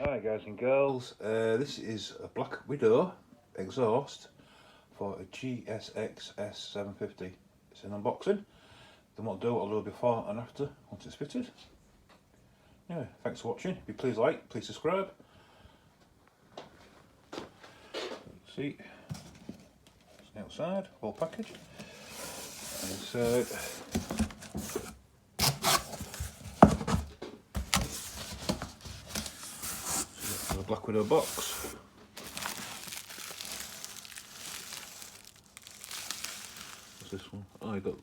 Hi guys and girls, this is a Black Widow exhaust for a GSXs750. It's an unboxing. Then what I'll do, I'll do before and after once it's fitted. Anyway, thanks for watching. If you please like, please subscribe. See, it's the outside, whole package. And inside, the Black Widow box. What's this one? Oh, I got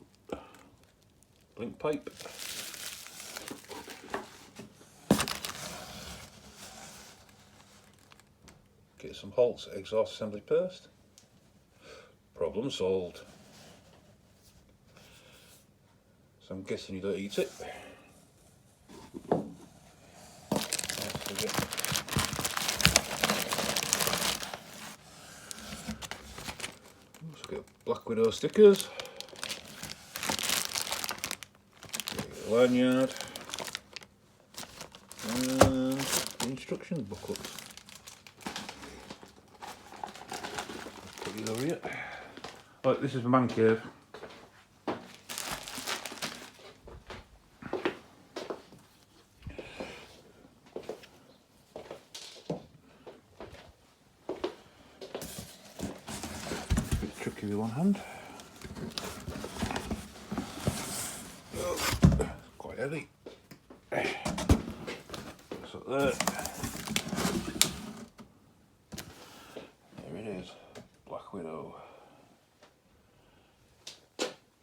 blink pipe. Get some Holt's exhaust assembly first. Problem solved. So I'm guessing you don't eat it. Let's get Black Widow stickers. Lanyard. And the instruction booklets. Put these over here. Right, this is my man cave. A bit tricky with one hand. Oh, quite heavy. So there. There it is. Black Widow.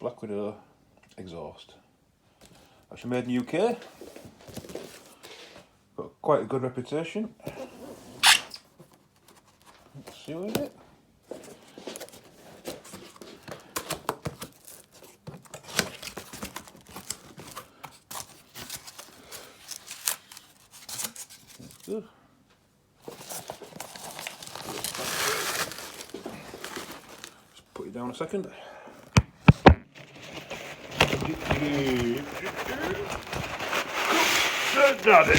Black Widow exhaust. Actually made in the UK. Got quite a good reputation. Let's see what is it. That's good. Just put it down a second. Got it.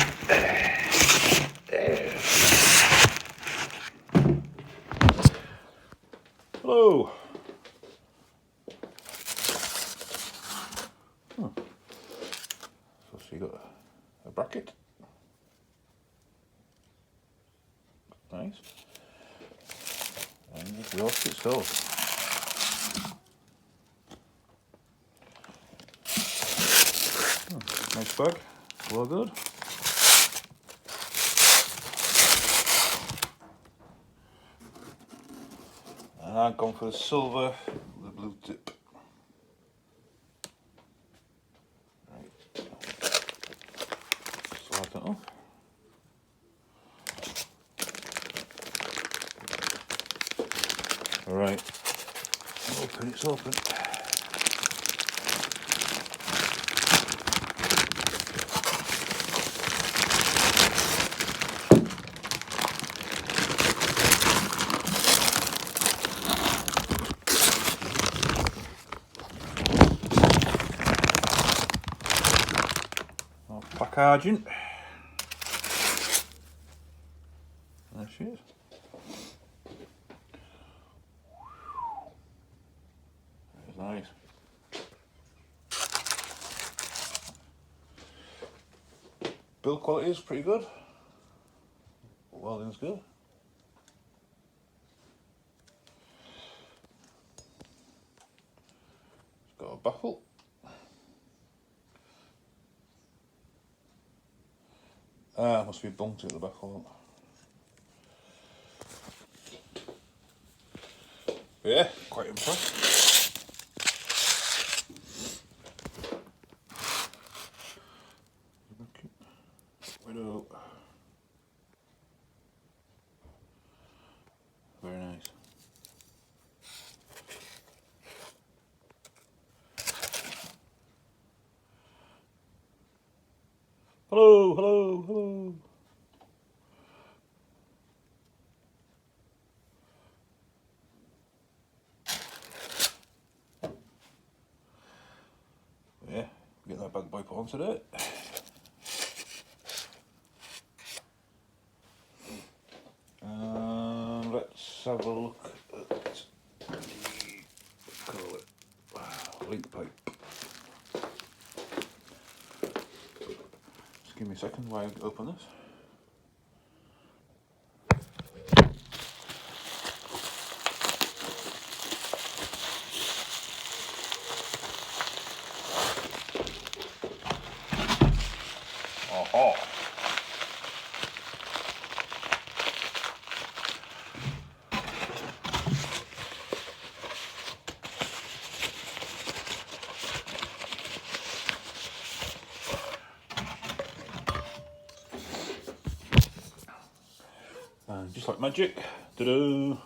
Hello. Oh. So you got a bracket. Nice. And the exhaust itself. Oh, nice bag. Well good. And I've gone for the silver with the blue tip. Right. Slide that off. Alright. Open, it's open. Packaging. There she is. That's nice. Build quality is pretty good. Welding's good. It's got a baffle. Must be bumped at the baffle. Yeah, quite impressed. Widow. Very nice. Hello, hello, hello. Yeah, get that bad boy put onto it. have a look at the call it link pipe. Just give me a second while I open this. Aha! And just like magic, ta-da!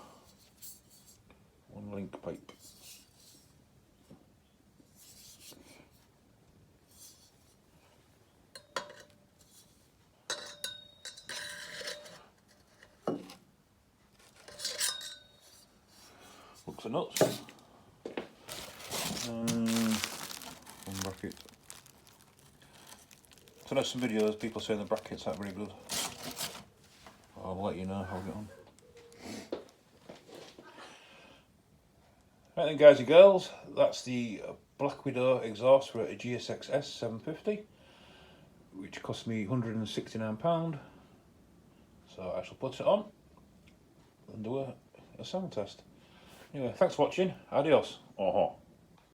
One link pipe. Looks a nuts. One bracket. So there's some videos, people saying the brackets aren't very good. I'll let you know how I get on. Right then guys and girls, that's the Black Widow exhaust for a GSXs750, which cost me £169. So I shall put it on and do a sound test. Anyway, thanks for watching. Adios.